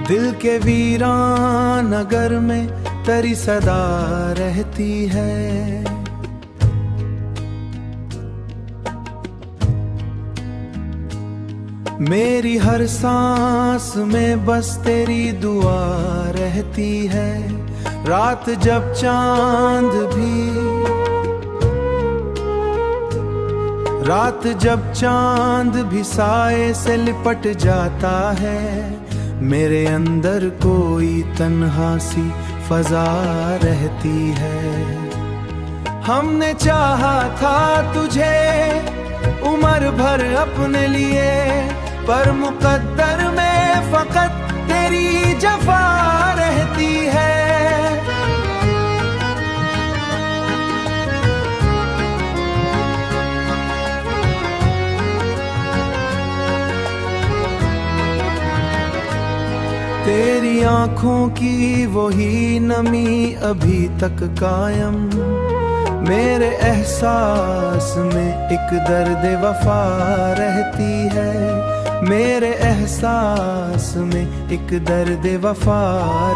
दिल के वीरान नगर में तेरी सदा रहती है। मेरी हर सांस में बस तेरी दुआ रहती है। रात जब चांद भी साए से लिपट जाता है, मेरे अंदर कोई तन्हा सी फजा रहती है। हमने चाहा था तुझे उम्र भर अपने लिए, पर मुकद्दर में फकत तेरी जफा रहती है। तेरी आंखों की वही नमी अभी तक कायम, मेरे एहसास में एक दर्द वफा रहती है। मेरे एहसास में एक दर्द वफा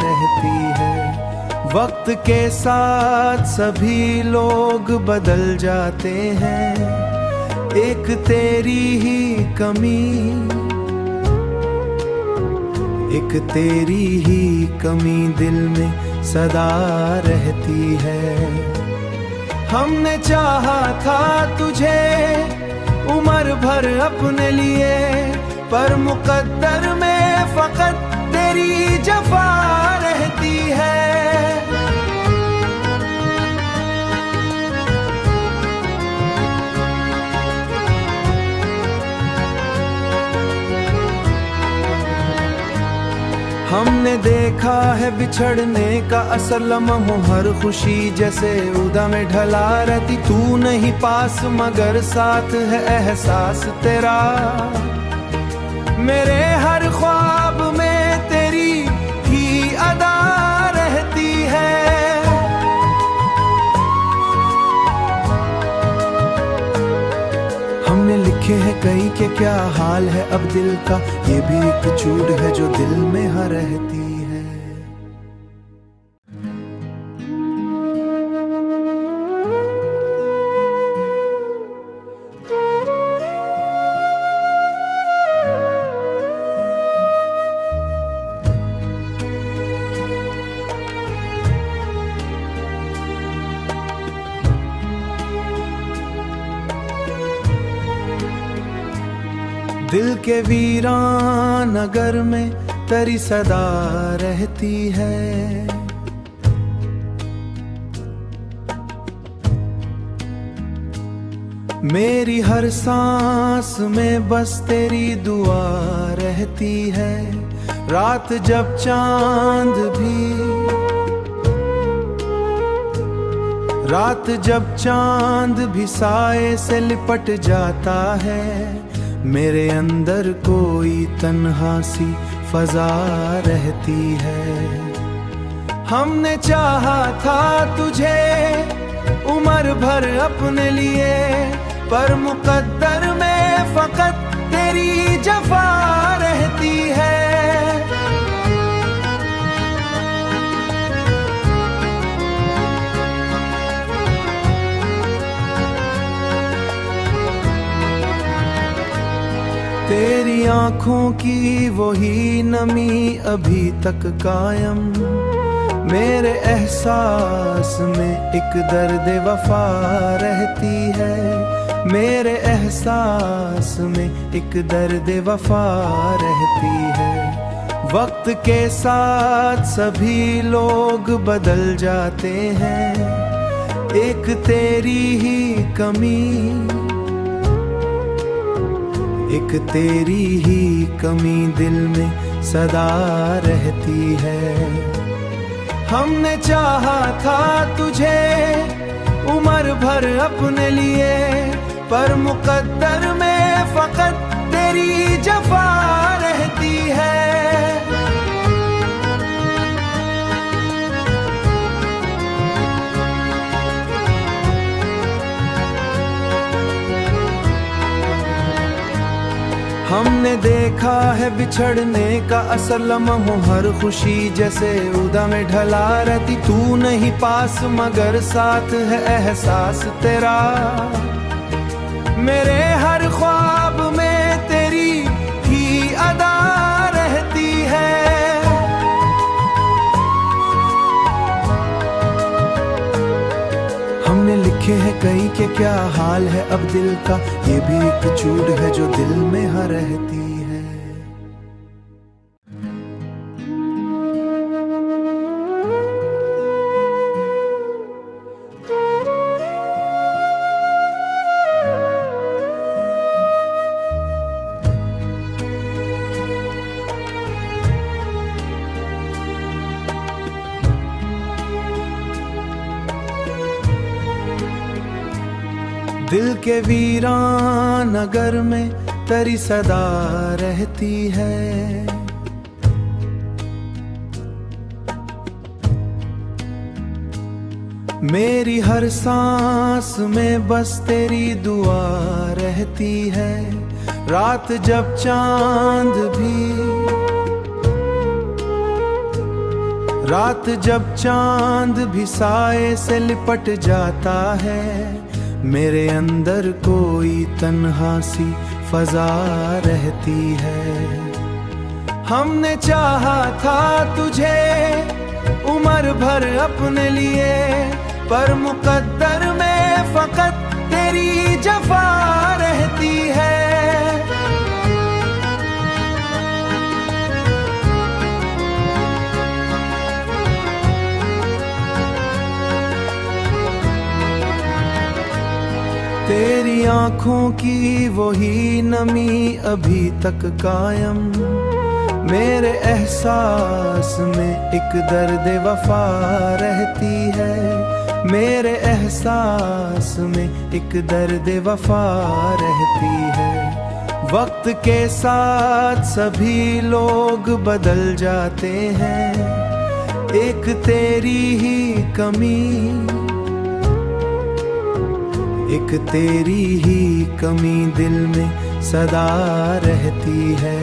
रहती है। वक्त के साथ सभी लोग बदल जाते हैं, एक तेरी ही कमी दिल में सदा रहती है। हमने चाहा था तुझे उम्र भर अपने लिए, पर मुकद्दर में फकत तेरी जफा रहती है। हमने देखा है बिछड़ने का असर लम्हों, हर खुशी जैसे उदा में ढला रहती। तू नहीं पास मगर साथ है एहसास तेरा, मेरे हर ख्वाब में तेरी ही अदा रहती है। हमने लिखे हैं कई के क्या हाल है अब दिल का, ये भी एक चूड़ है जो दिल में हाँ रहती है। दिल के वीरान नगर में तेरी सदा रहती है। मेरी हर सांस में बस तेरी दुआ रहती है। रात जब चांद भी साए से लिपट जाता है, मेरे अंदर कोई तन्हा सी फजा रहती है। हमने चाहा था तुझे उम्र भर अपने लिए, पर मुकद्दर में फकत तेरी जफा रहती है। तेरी आंखों की वही नमी अभी तक कायम, मेरे एहसास में एक दर्द वफा रहती है। मेरे एहसास में एक दर्द वफा रहती है। वक्त के साथ सभी लोग बदल जाते हैं, एक तेरी ही कमी दिल में सदा रहती है। हमने चाहा था तुझे उम्र भर अपने लिए, पर मुकद्दर में फकत तेरी जफा रहती है। हमने देखा है बिछड़ने का असल लम्हों हर खुशी जैसे उदा में ढला रहती तू नहीं पास मगर साथ है एहसास तेरा। मेरे हर ख्वाब में तेरी ही अदा रहती है। हमने लिखे हैं कई के क्या हाल है अब दिल का, ये भी एक चूड़ है जो दिल में हाँ रहती है। दिल के वीरान नगर में तेरी सदा रहती है। मेरी हर सांस में बस तेरी दुआ रहती है। रात जब चांद भी साए से लिपट जाता है, मेरे अंदर कोई तन्हा सी फजा रहती है। हमने चाहा था तुझे उम्र भर अपने लिए, पर मुकद्दर में फकत तेरी जफा रहती है। तेरी आंखों की वही नमी अभी तक कायम, मेरे एहसास में एक दर्द वफा रहती है। मेरे एहसास में एक दर्द वफा रहती है। वक्त के साथ सभी लोग बदल जाते हैं, एक तेरी ही कमी दिल में सदा रहती है।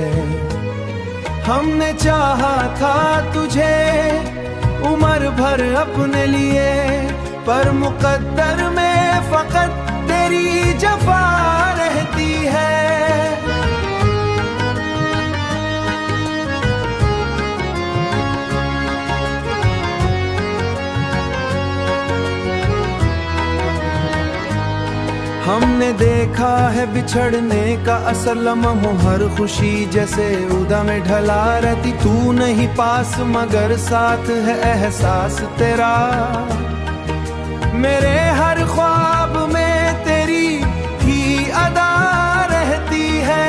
हमने चाहा था तुझे उम्र भर अपने लिए, पर मुकद्दर में फकत तेरी जफा रहती है। हमने देखा है बिछड़ने का असल लम्हों हर खुशी जैसे उदा में ढला रहती तू नहीं पास मगर साथ है एहसास तेरा। मेरे हर ख्वाब में तेरी ही अदा रहती है।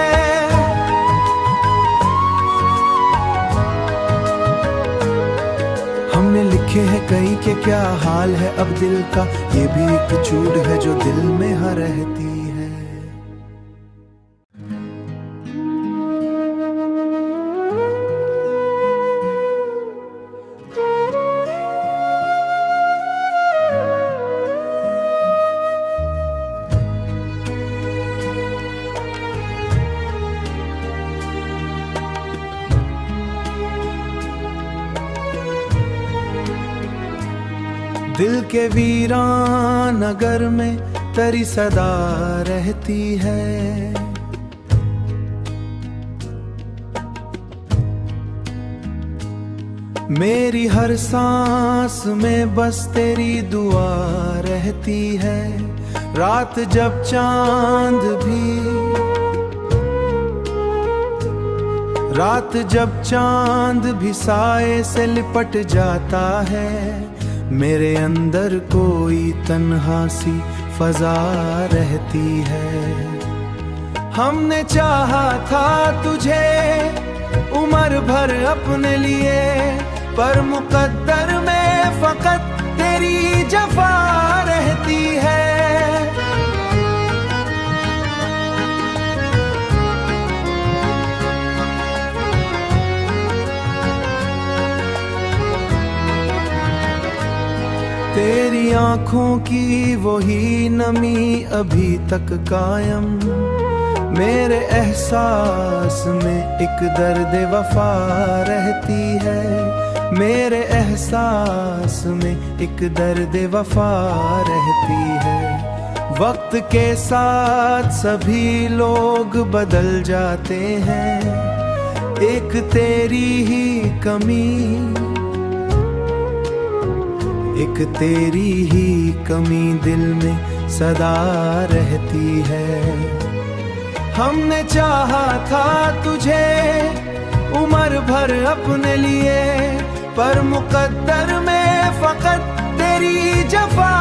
हमने लिखे हैं कई के क्या हाल है अब दिल का, ये भी एक चूड़ है जो दिल में हाँ रहती है। दिल के वीरान नगर में तेरी सदा रहती है। मेरी हर सांस में बस तेरी दुआ रहती है। रात जब चांद भी साए से लिपट जाता है, मेरे अंदर कोई तन्हा सी फजा रहती है। हमने चाहा था तुझे उम्र भर अपने लिए, पर मुकद्दर में फकत तेरी जफा रहती है। तेरी आंखों की वही नमी अभी तक कायम, मेरे एहसास में एक दर्द वफा रहती है, मेरे एहसास में एक दर्द वफा रहती है। वक्त के साथ सभी लोग बदल जाते हैं, एक तेरी ही कमी, एक तेरी ही कमी दिल में सदा रहती है। हमने चाहा था तुझे उम्र भर अपने लिए, पर मुकद्दर में फकत तेरी जफा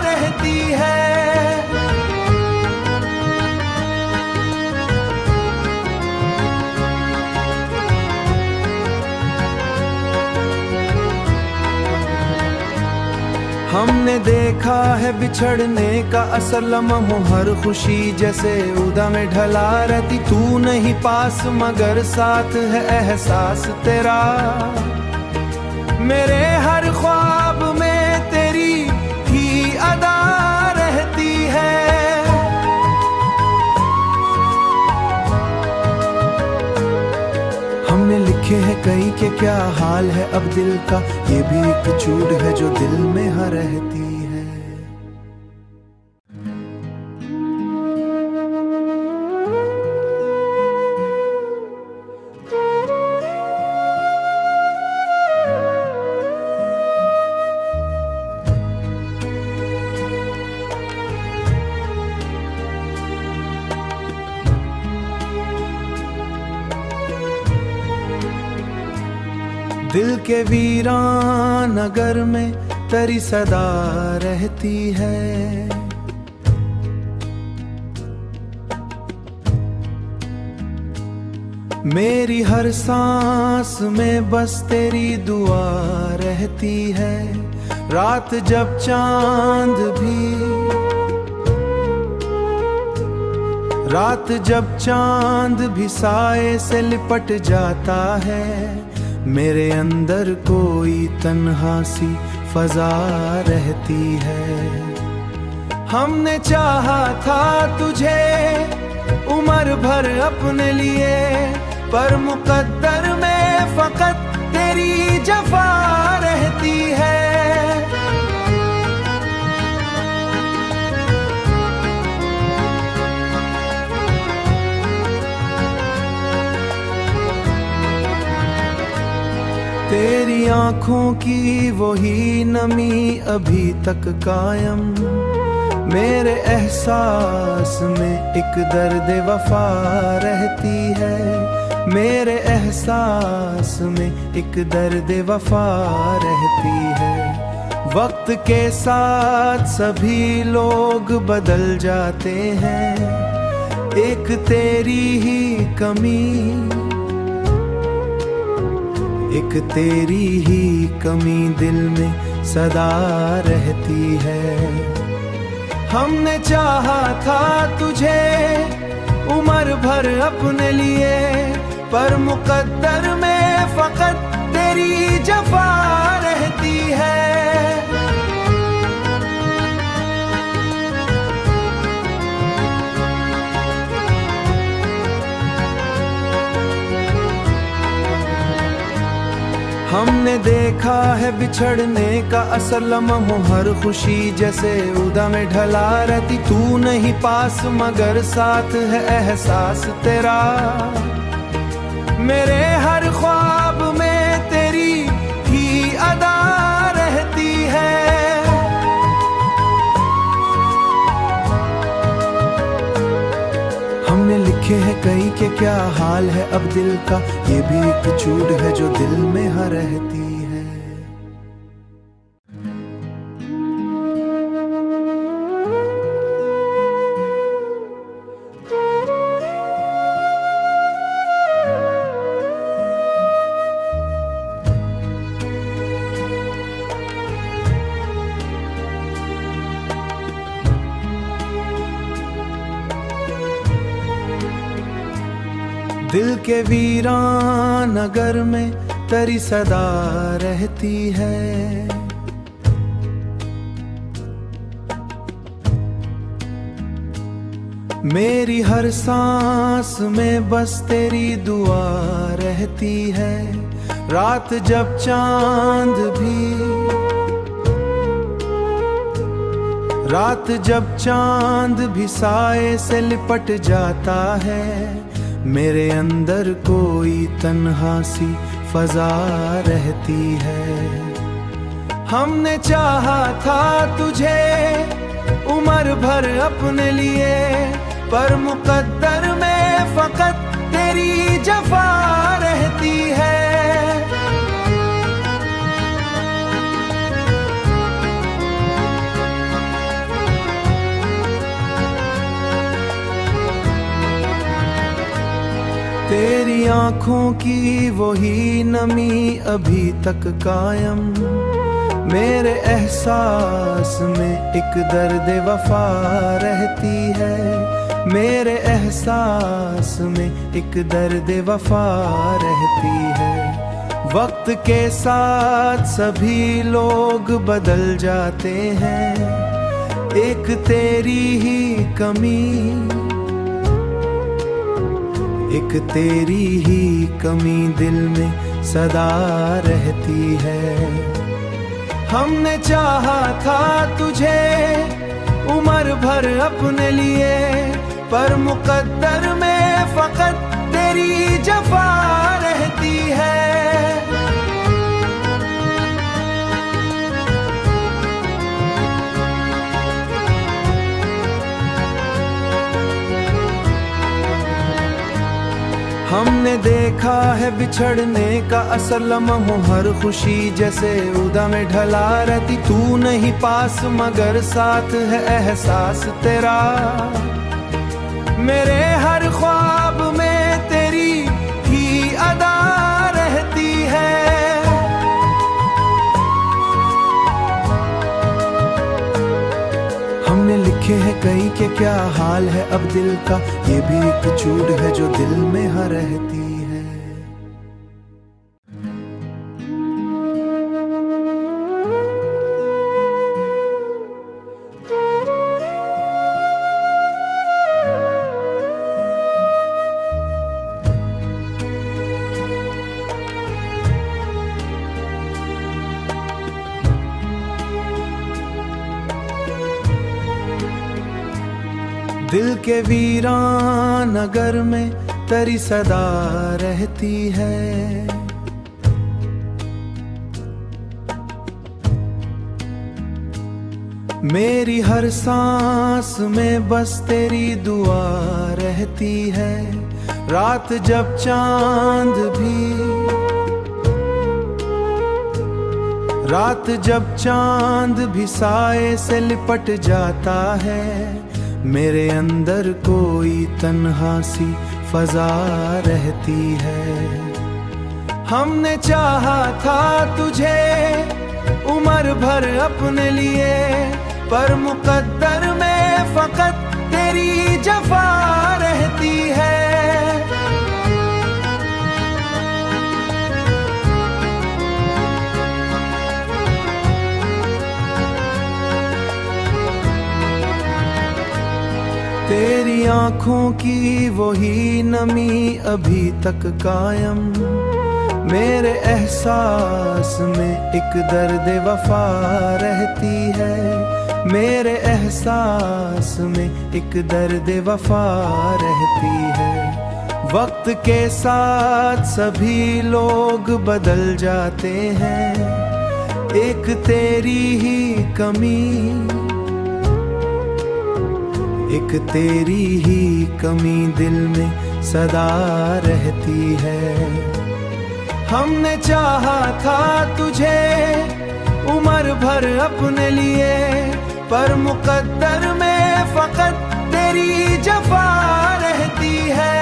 रहती है। हमने देखा है बिछड़ने का असर लम्हों, हर खुशी जैसे उदा में ढला रहती। तू नहीं पास मगर साथ है एहसास तेरा, मेरे हर ख्वाब में तेरी ही अदा रहती है। हमने लिखे हैं कई के क्या हाल है अब दिल का, ये भी एक झूठ है जो दिल में हाँ रहती है। दिल के वीरान नगर में तेरी सदा रहती है, मेरी हर सांस में बस तेरी दुआ रहती है। रात जब चांद भी साए से लिपट जाता है, मेरे अंदर कोई तन्हा सी फजा रहती है। हमने चाहा था तुझे उम्र भर अपने लिए, पर मुकद्दर में फकत तेरी जफा रहती है। तेरी आँखों की वही नमी अभी तक कायम, मेरे एहसास में एक दर्द वफा रहती है, मेरे एहसास में एक दर्द वफा रहती है। वक्त के साथ सभी लोग बदल जाते हैं, एक तेरी ही कमी, एक तेरी ही कमी दिल में सदा रहती है। हमने चाहा था तुझे उम्र भर अपने लिए, पर मुकद्दर में फकत तेरी जफा रहती है। हमने देखा है बिछड़ने का असर लम्हों, हर खुशी जैसे उदा में ढला रहती। तू नहीं पास मगर साथ है एहसास तेरा, मेरे हर ख्वाब में तेरी ही अदा रहती है। हमने लिखे हैं कई के क्या हाल है अब दिल का, ये भी एक झूठ है जो दिल में हाँ रहती है। दिल के वीरान नगर में तेरी सदा रहती है, मेरी हर सांस में बस तेरी दुआ रहती है। रात जब चांद भी साए से लिपट जाता है, मेरे अंदर कोई तन्हा सी फजा रहती है। हमने चाहा था तुझे उम्र भर अपने लिए, पर मुकद्दर में फकत तेरी जफा रहती है। तेरी आंखों की वही नमी अभी तक कायम, मेरे एहसास में एक दर्द वफा रहती है। मेरे एहसास में एक दर्द वफा रहती है। वक्त के साथ सभी लोग बदल जाते हैं, एक तेरी ही कमी दिल में सदा रहती है। हमने चाहा था तुझे उम्र भर अपने लिए, पर मुकद्दर में फकत तेरी जफा रहती है। हमने देखा है बिछड़ने का असर लम्हों हर खुशी जैसे उदा में ढला रहती। तू नहीं पास मगर साथ है एहसास तेरा, मेरे हर ख्वाब में तेरी ही अदा रहती है। हमने लिखे हैं कहीं के क्या हाल है अब दिल का, ये भी एक चूड़ है जो दिल में हाँ रहती है। दिल के वीरान नगर में तेरी सदा रहती है। मेरी हर सांस में बस तेरी दुआ रहती है। रात जब चांद भी साए से लिपट जाता है, मेरे अंदर कोई तन्हा सी फजा रहती है। हमने चाहा था तुझे उम्र भर अपने लिए, पर मुकद्दर में फकत तेरी जफा रहती है। तेरी आंखों की वही नमी अभी तक कायम, मेरे एहसास में एक दर्द वफा रहती है। मेरे एहसास में एक दर्द वफा रहती है। वक्त के साथ सभी लोग बदल जाते हैं, एक तेरी ही कमी दिल में सदा रहती है। हमने चाहा था तुझे उम्र भर अपने लिए, पर मुकद्दर में फकत तेरी जफा रहती है।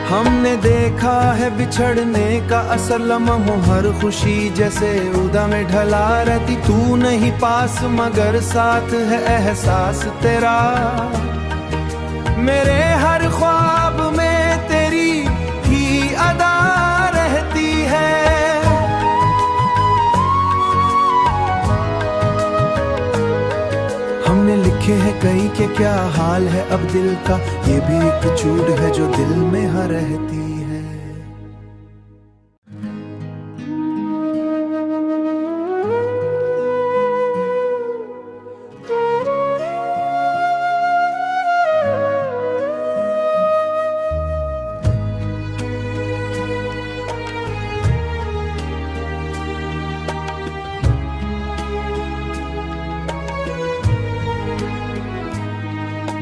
हमने देखा है बिछड़ने का असर लम्हों हर खुशी जैसे उदा में ढला रहती। तू नहीं पास मगर साथ है एहसास तेरा, मेरे हर ख्वाब में तेरी ही कहीं के क्या हाल है अब दिल का, ये भी एक चूड़ है जो दिल में हाँ रहती है।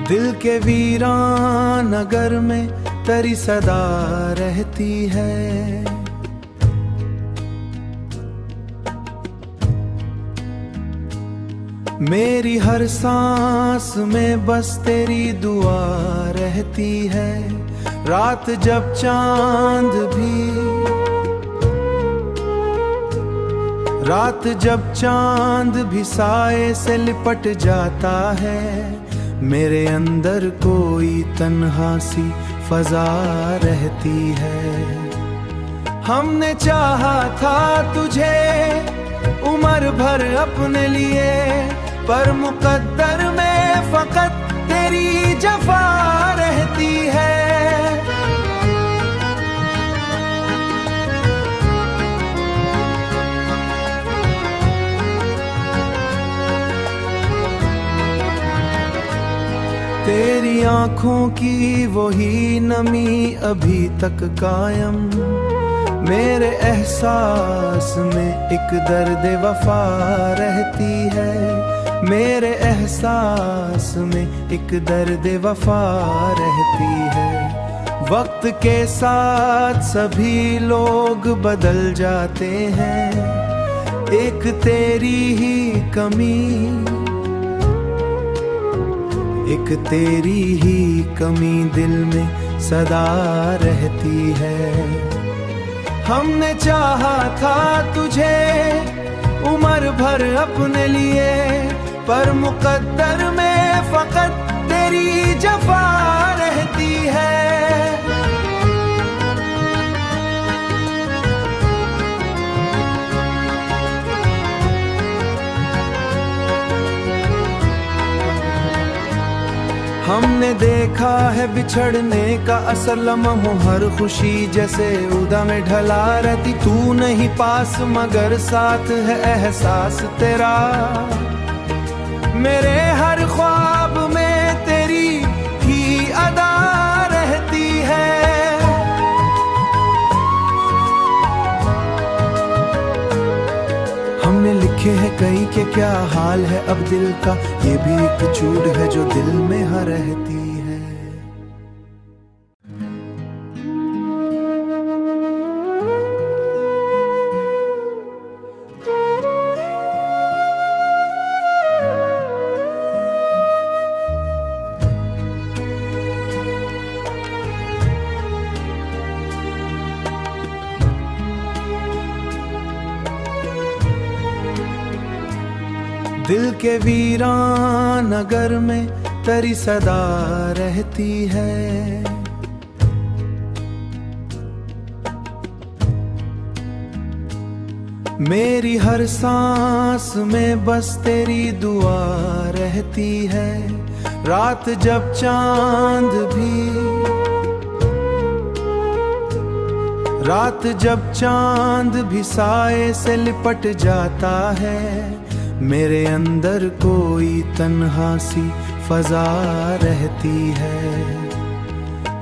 दिल के वीरान नगर में तेरी सदा रहती है। मेरी हर सांस में बस तेरी दुआ रहती है। रात जब चांद भी साए से लिपट जाता है, मेरे अंदर कोई तन्हा सी फजा रहती है। हमने चाहा था तुझे उम्र भर अपने लिए, पर मुकद्दर में फकत तेरी जफा रहती है। तेरी आंखों की वही नमी अभी तक कायम, मेरे एहसास में एक दर्द वफा रहती है। मेरे एहसास में एक दर्द वफा रहती है। वक्त के साथ सभी लोग बदल जाते हैं, एक तेरी ही कमी दिल में सदा रहती है। हमने चाहा था तुझे उम्र भर अपने लिए, पर मुकद्दर में फकत तेरी जफा रहती है। हमने देखा है बिछड़ने का असर लम्हों, हर खुशी जैसे उदा में ढला रहती। तू नहीं पास मगर साथ है एहसास तेरा, मेरे हर ख्वाब में तेरी ही अदा रहती है। हमने लिखे हैं कहीं के क्या हाल है अब दिल का, ये भी एक चूड़ है जो दिल में हाँ रहती है। दिल के वीरान नगर में तेरी सदा रहती है। मेरी हर सांस में बस तेरी दुआ रहती है। रात जब चांद भी साए से लिपट जाता है, मेरे अंदर कोई तन्हा सी फजा रहती है।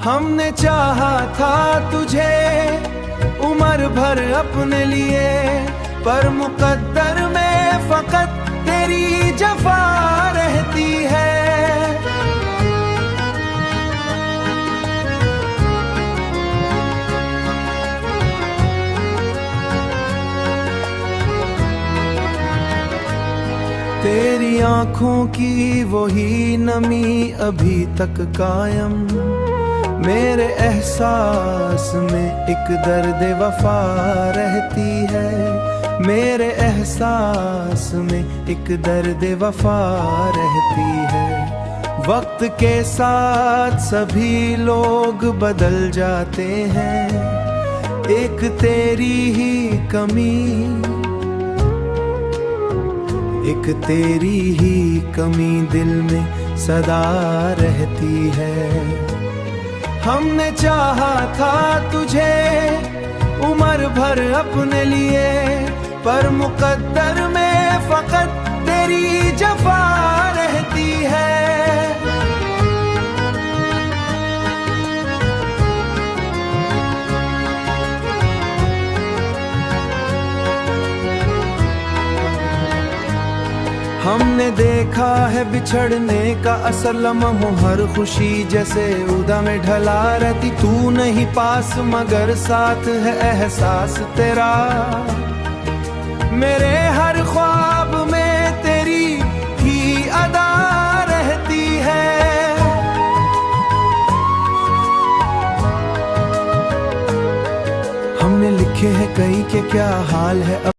हमने चाहा था तुझे उम्र भर अपने लिए, पर मुकद्दर में फकत तेरी जफा रहती है। तेरी आंखों की वही नमी अभी तक कायम, मेरे एहसास में एक दर्द वफा रहती है। मेरे एहसास में एक दर्द वफा रहती है। वक्त के साथ सभी लोग बदल जाते हैं, एक तेरी ही कमी दिल में सदा रहती है। हमने चाहा था तुझे उम्र भर अपने लिए, पर मुकद्दर में फकत तेरी जफा रहती है। हमने देखा है बिछड़ने का असर लम्हा, हर खुशी जैसे उदा में ढला रहती। तू नहीं पास मगर साथ है एहसास तेरा, मेरे हर ख्वाब में तेरी ही अदा रहती है। हमने लिखे हैं कई के क्या हाल है अब